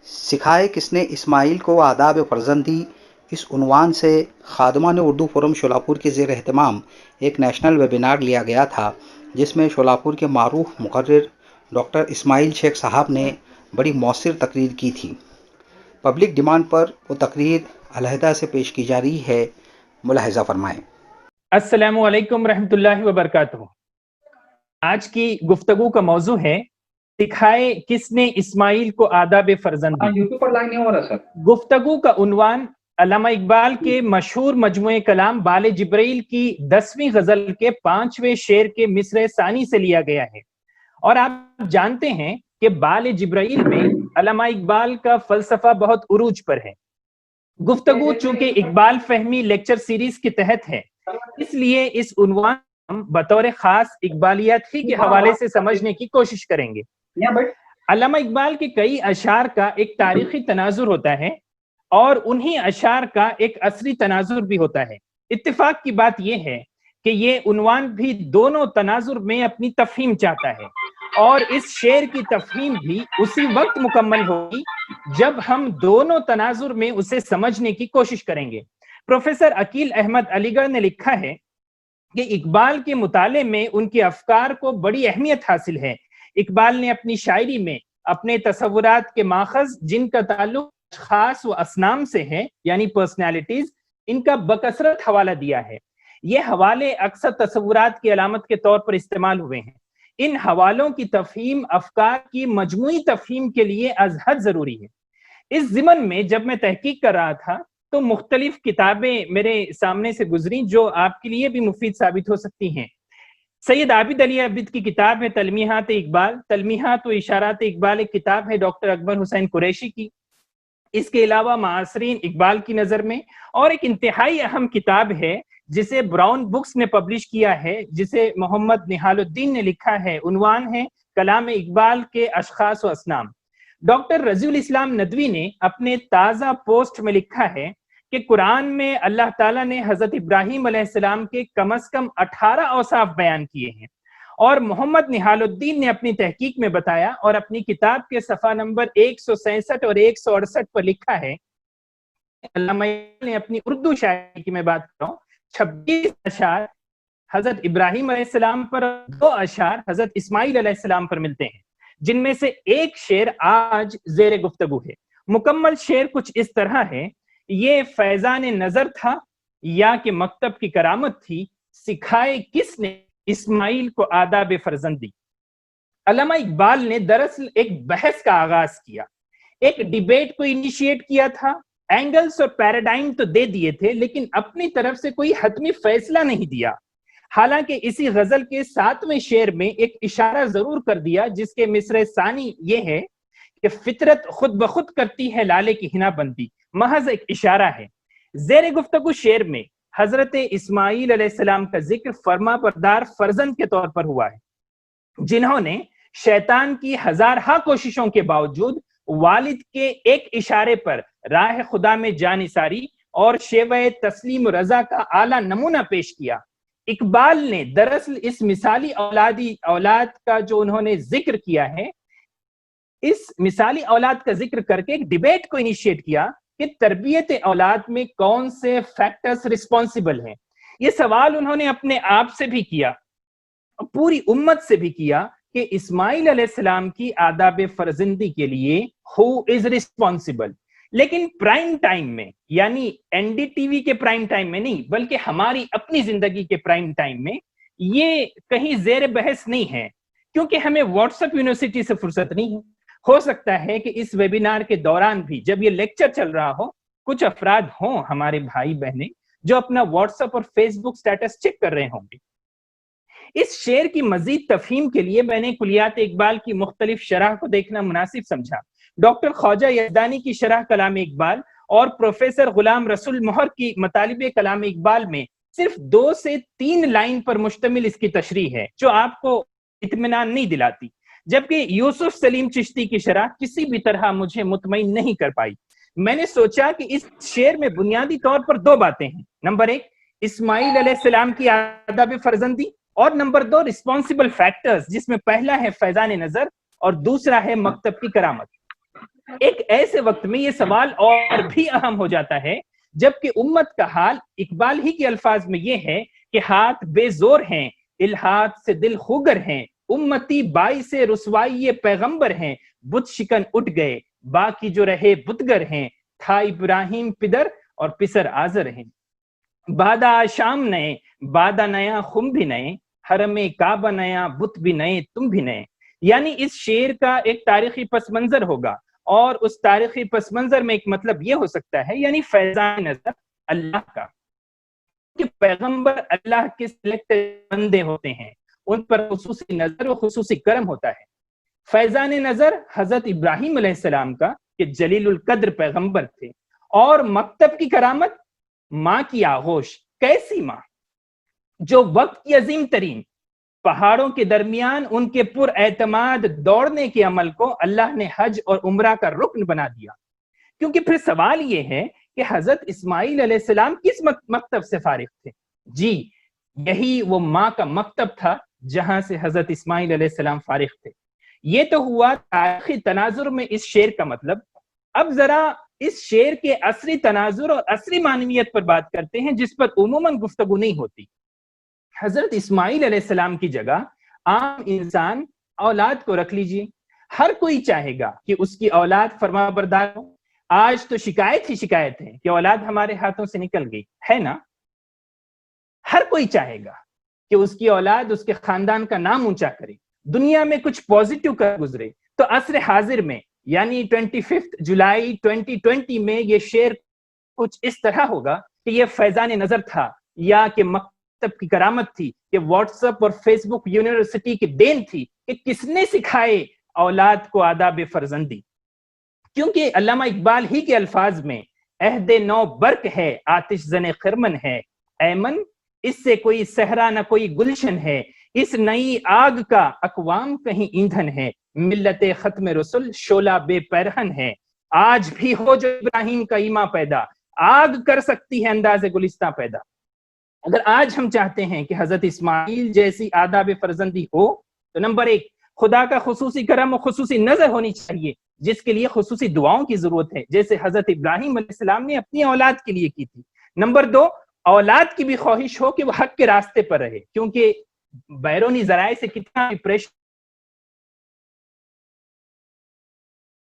سکھائے کس نے اسماعیل کو آداب فرزندی، اس عنوان سے خادمان اردو فورم شولاپور کے زیر اہتمام ایک نیشنل ویبینار لیا گیا تھا، جس میں شولاپور کے معروف مقرر ڈاکٹر اسماعیل شیخ صاحب نے بڑی مؤثر تقریر کی تھی۔ پبلک ڈیمانڈ پر وہ تقریر علیحدہ سے پیش کی جا رہی ہے، ملاحظہ فرمائیں۔ السلام علیکم ورحمۃ اللہ وبرکاتہ۔ آج کی گفتگو کا موضوع ہے سکھائے کس نے اسماعیل کو آداب فرزندی۔ یوٹیوب پر لائن نہیں ہو رہا سر۔ گفتگو کا عنوان علامہ اقبال کے مشہور مجموعہ کلام بال جبرائیل کی 10ویں غزل کے 5ویں شعر کے مصرع ثانی سے لیا گیا ہے، اور آپ جانتے ہیں کہ بال جبرائیل میں علامہ اقبال کا فلسفہ بہت عروج پر ہے۔ گفتگو چونکہ اقبال فہمی لیکچر سیریز کے تحت ہے، اس لیے اس عنوان ہم بطور خاص اقبالیات ہی کے حوالے سے سمجھنے کی کوشش کریں گے۔ علامہ اقبال کے کئی اشعار کا ایک تاریخی تناظر ہوتا ہے اور انہی اشعار کا ایک عصری تناظر بھی ہوتا ہے۔ اتفاق کی بات یہ ہے کہ یہ عنوان بھی دونوں تناظر میں اپنی تفہیم چاہتا ہے، اور اس شعر کی تفہیم بھی اسی وقت مکمل ہوگی جب ہم دونوں تناظر میں اسے سمجھنے کی کوشش کریں گے۔ پروفیسر عقیل احمد علی گڑھ نے لکھا ہے کہ اقبال کے مطالعے میں ان کے افکار کو بڑی اہمیت حاصل ہے۔ اقبال نے اپنی شاعری میں اپنے تصورات کے ماخذ جن کا تعلق اشخاص و اصنام سے ہے، یعنی پرسنالٹیز، ان کا بکثرت حوالہ دیا ہے۔ یہ حوالے اکثر تصورات کی علامت کے طور پر استعمال ہوئے ہیں۔ ان حوالوں کی تفہیم افکار کی مجموعی تفہیم کے لیے از حد ضروری ہے۔ اس ضمن میں جب میں تحقیق کر رہا تھا تو مختلف کتابیں میرے سامنے سے گزری جو آپ کے لیے بھی مفید ثابت ہو سکتی ہیں۔ سید عابد علی عابد کی کتاب ہے تلمیحات اقبال، تلمیحات و اشارات اقبال ایک کتاب ہے ڈاکٹر اکبر حسین قریشی کی۔ اس کے علاوہ معاصرین اقبال کی نظر میں اور ایک انتہائی اہم کتاب ہے جسے براؤن بکس نے پبلش کیا ہے، جسے محمد نہال الدین نے لکھا ہے، عنوان ہے کلام اقبال کے اشخاص و اصنام۔ ڈاکٹر رضی الاسلام ندوی نے اپنے تازہ پوسٹ میں لکھا ہے کہ قرآن میں اللہ تعالیٰ نے حضرت ابراہیم علیہ السلام کے کم از کم 18 اوصاف بیان کیے ہیں، اور محمد نہال الدین نے اپنی تحقیق میں بتایا اور اپنی کتاب کے صفحہ نمبر 167 اور 168 پر لکھا ہے، علامہ نے اپنی اردو شاعری کی میں بات کر رہا ہوں، 26 اشعار حضرت ابراہیم علیہ السلام پر، 2 اشعار حضرت اسماعیل علیہ السلام پر ملتے ہیں، جن میں سے ایک شعر آج زیر گفتگو ہے۔ مکمل شعر کچھ اس طرح ہے: یہ فیضان نظر تھا یا کہ مکتب کی کرامت تھی، سکھائے کس نے اسماعیل کو آداب فرزندی۔ علامہ اقبال نے دراصل ایک بحث کا آغاز کیا، ایک ڈیبیٹ کو انیشیٹ کیا تھا، اینگلز اور پیراڈائم تو دے دیے تھے، لیکن اپنی طرف سے کوئی حتمی فیصلہ نہیں دیا۔ حالانکہ اسی غزل کے 7ویں شعر میں ایک اشارہ ضرور کر دیا، جس کے مصرع ثانی یہ ہے کہ فطرت خود بخود کرتی ہے لالے کی حنا بندی، محض ایک اشارہ ہے۔ زیر گفتگو شعر میں حضرت اسماعیل علیہ السلام کا ذکر فرما بردار فرزند کے طور پر ہوا ہے، جنہوں نے شیطان کی ہزارہا کوششوں کے باوجود والد کے ایک اشارے پر راہ خدا میں جان نثاری اور شیوہ تسلیم و رضا کا اعلیٰ نمونہ پیش کیا۔ اقبال نے دراصل اس مثالی اولاد کا جو انہوں نے ذکر کیا ہے، اس مثالی اولاد کا ذکر کر کے ایک ڈیبیٹ کو انیشیٹ کیا کہ تربیت اولاد میں کون سے فیکٹرز رسپانسیبل ہیں۔ یہ سوال انہوں نے اپنے آپ سے بھی کیا، پوری امت سے بھی کیا کہ اسماعیل علیہ السلام کی آداب فرزندی کے لیے who is responsible۔ لیکن پرائم ٹائم میں، یعنی این ڈی ٹی وی کے پرائم ٹائم میں نہیں، بلکہ ہماری اپنی زندگی کے پرائم ٹائم میں یہ کہیں زیر بحث نہیں ہے، کیونکہ ہمیں واٹس ایپ یونیورسٹی سے فرصت نہیں ہے۔ ہو سکتا ہے کہ اس ویبینار کے دوران بھی جب یہ لیکچر چل رہا ہو، کچھ افراد ہوں ہمارے بھائی بہنیں جو اپنا واٹس ایپ اور فیس بک سٹیٹس چیک کر رہے ہوں گے۔ اس شعر کی مزید تفہیم کے لیے میں نے کلیات اقبال کی مختلف شرح کو دیکھنا مناسب سمجھا۔ ڈاکٹر خواجہ یزدانی کی شرح کلام اقبال اور پروفیسر غلام رسول مہر کی مطالب کلام اقبال میں صرف 2 سے 3 لائن پر مشتمل اس کی تشریح ہے، جو آپ کو اطمینان نہیں دلاتی، جبکہ یوسف سلیم چشتی کی شرح کسی بھی طرح مجھے مطمئن نہیں کر پائی۔ میں نے سوچا کہ اس شعر میں بنیادی طور پر 2 باتیں ہیں: نمبر 1 اسماعیل علیہ السلام کی آداب فرزندی، اور نمبر 2 رسپانسبل فیکٹرز، جس میں پہلا ہے فیضان نظر اور دوسرا ہے مکتب کی کرامت۔ ایک ایسے وقت میں یہ سوال اور بھی اہم ہو جاتا ہے جبکہ امت کا حال اقبال ہی کے الفاظ میں یہ ہے کہ ہاتھ بے زور ہیں، الہات سے دل خوگر ہیں، امتی باعث رسوائی پیغمبر ہیں، بت شکن اٹھ گئے باقی جو رہے بتگر ہیں، تھا ابراہیم پدر اور پسر آزر ہیں، بادہ شام نئے بادہ نیا خم بھی نئے، حرم کعبہ نیا بت بھی نئے تم بھی نئے۔ یعنی اس شعر کا ایک تاریخی پس منظر ہوگا، اور اس تاریخی پس منظر میں ایک مطلب یہ ہو سکتا ہے یعنی فیضان نظر اللہ کا، کہ پیغمبر اللہ کے سلیکٹڈ بندے ہوتے ہیں، ان پر خصوصی نظر و خصوصی کرم ہوتا ہے۔ فیضان نظر حضرت ابراہیم علیہ السلام کا کہ جلیل القدر پیغمبر تھے، اور مکتب کی کرامت ماں کی آغوش، کیسی ماں جو وقت کی عظیم ترین پہاڑوں کے درمیان ان کے پر اعتماد دوڑنے کے عمل کو اللہ نے حج اور عمرہ کا رکن بنا دیا۔ کیونکہ پھر سوال یہ ہے کہ حضرت اسماعیل علیہ السلام کس مکتب سے فارغ تھے؟ جی، یہی وہ ماں کا مکتب تھا جہاں سے حضرت اسماعیل علیہ السلام فارغ تھے۔ یہ تو ہوا تاریخی تناظر میں اس شعر کا مطلب۔ اب ذرا اس شعر کے عصری تناظر اور عصری معنویت پر بات کرتے ہیں جس پر عموماً گفتگو نہیں ہوتی۔ حضرت اسماعیل علیہ السلام کی جگہ عام انسان اولاد کو رکھ لیجیے، ہر کوئی چاہے گا کہ اس کی اولاد فرما بردار ہو۔ آج تو شکایت ہی شکایت ہے کہ اولاد ہمارے ہاتھوں سے نکل گئی ہے نا۔ ہر کوئی چاہے گا کہ اس کی اولاد اس کے خاندان کا نام اونچا کرے، دنیا میں کچھ پوزیٹو کر گزرے۔ تو عصر حاضر میں یعنی 25 جولائی 2020 میں یہ شعر کچھ اس طرح ہوگا کہ یہ فیضان نظر تھا، یا کہ مکتب کی کرامت تھی، کہ واٹس ایپ اور فیس بک یونیورسٹی کی دین تھی، کہ کس نے سکھائے اولاد کو آداب فرزندی۔ کیونکہ علامہ اقبال ہی کے الفاظ میں عہد نو برق ہے آتش زن خرمن ہے، ایمن اس سے کوئی صحرا نہ کوئی گلشن ہے، اس نئی آگ کا اقوام کہیں ایندھن ہے، ملت ختم رسل شعلہ بے پیرہن ہے، آج بھی ہو جو ابراہیم کا ایماں پیدا، آگ کر سکتی ہے انداز گلستہ پیدا۔ اگر آج ہم چاہتے ہیں کہ حضرت اسماعیل جیسی آداب فرزندی ہو تو نمبر 1 خدا کا خصوصی کرم و خصوصی نظر ہونی چاہیے، جس کے لیے خصوصی دعاؤں کی ضرورت ہے، جیسے حضرت ابراہیم علیہ السلام نے اپنی اولاد کے لیے کی تھی۔ نمبر 2 اولاد کی بھی خواہش ہو کہ وہ حق کے راستے پر رہے، کیونکہ بیرونی ذرائع سے کتنا بھی پریشر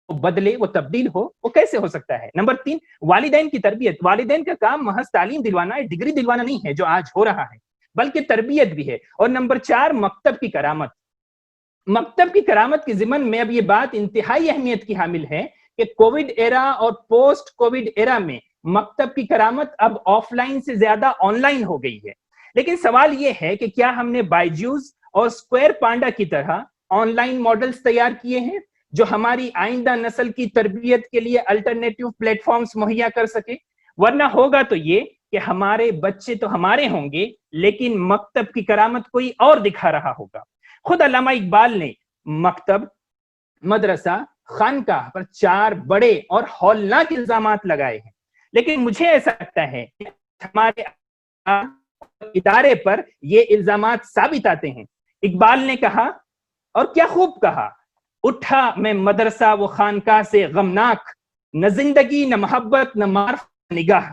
بدلے، وہ تبدیل ہو، وہ کیسے ہو سکتا ہے؟ نمبر 3 والدین کی تربیت۔ والدین کا کام محض تعلیم دلوانا ہے، ڈگری دلوانا نہیں ہے جو آج ہو رہا ہے، بلکہ تربیت بھی ہے۔ اور نمبر 4 مکتب کی کرامت۔ مکتب کی کرامت کے ضمن میں اب یہ بات انتہائی اہمیت کی حامل ہے کہ کووڈ ایرا اور پوسٹ کووڈ ایرا میں مکتب کی کرامت اب آف لائن سے زیادہ آن لائن ہو گئی ہے۔ لیکن سوال یہ ہے کہ کیا ہم نے بائیجوز اور اسکوائر پانڈا کی طرح آن لائن ماڈلز تیار کیے ہیں جو ہماری آئندہ نسل کی تربیت کے لیے الٹرنیٹیو پلیٹ فارمز مہیا کر سکے؟ ورنہ ہوگا تو یہ کہ ہمارے بچے تو ہمارے ہوں گے لیکن مکتب کی کرامت کوئی اور دکھا رہا ہوگا۔ خود علامہ اقبال نے مکتب، مدرسہ، خانقاہ پر 4 بڑے اور ہولناک الزامات لگائے ہیں، لیکن مجھے ایسا لگتا ہے کہ ہمارے ادارے پر یہ الزامات ثابت آتے ہیں۔ اقبال نے کہا، اور کیا خوب کہا، اٹھا میں مدرسہ و خانقاہ سے غمناک، نہ زندگی نہ محبت نہ معرفت نگاہ۔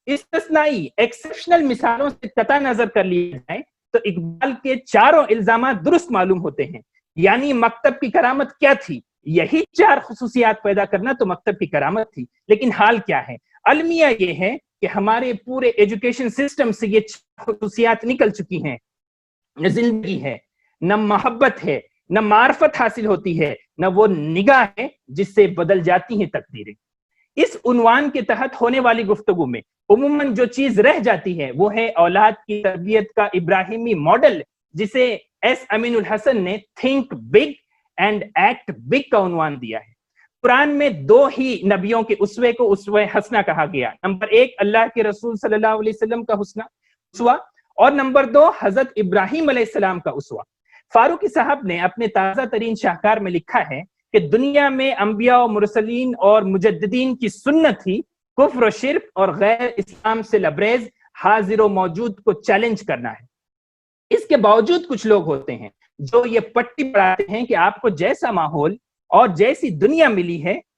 استثنائی ایکسپشنل مثالوں سے قطع نظر کر لیا جائے تو اقبال کے 4 الزامات درست معلوم ہوتے ہیں۔ یعنی مکتب کی کرامت کیا تھی؟ یہی 4 خصوصیات پیدا کرنا تو مکتب کی کرامت تھی۔ لیکن حال کیا ہے؟ المیہ یہ ہے کہ ہمارے پورے ایجوکیشن سسٹم سے یہ خصوصیات نکل چکی ہیں۔ نہ زندگی ہے، نہ محبت ہے، نہ معرفت حاصل ہوتی ہے، نہ وہ نگاہ ہے جس سے بدل جاتی ہیں تقدیریں۔ اس عنوان کے تحت ہونے والی گفتگو میں عموماً جو چیز رہ جاتی ہے وہ ہے اولاد کی تربیت کا ابراہیمی ماڈل، جسے ایس امین الحسن نے think big and act big کا عنوان دیا ہے۔ قرآن میں 2 ہی نبیوں کے اسوے کو اسوہ حسنہ کہا گیا۔ نمبر 1 اللہ کے رسول صلی اللہ علیہ وسلم کا اسوہ، اور نمبر 2 حضرت ابراہیم علیہ السلام کا اسوہ۔ فاروقی صاحب نے اپنے تازہ ترین شاہکار میں لکھا ہے کہ دنیا میں انبیاء و مرسلین اور مجددین کی سنت ہی کفر و شرک اور غیر اسلام سے لبریز حاضر و موجود کو چیلنج کرنا ہے۔ اس کے باوجود کچھ لوگ ہوتے ہیں جو یہ پٹی پڑھاتے ہیں کہ آپ کو جیسا ماحول اور جیسی دنیا ملی ہے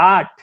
8,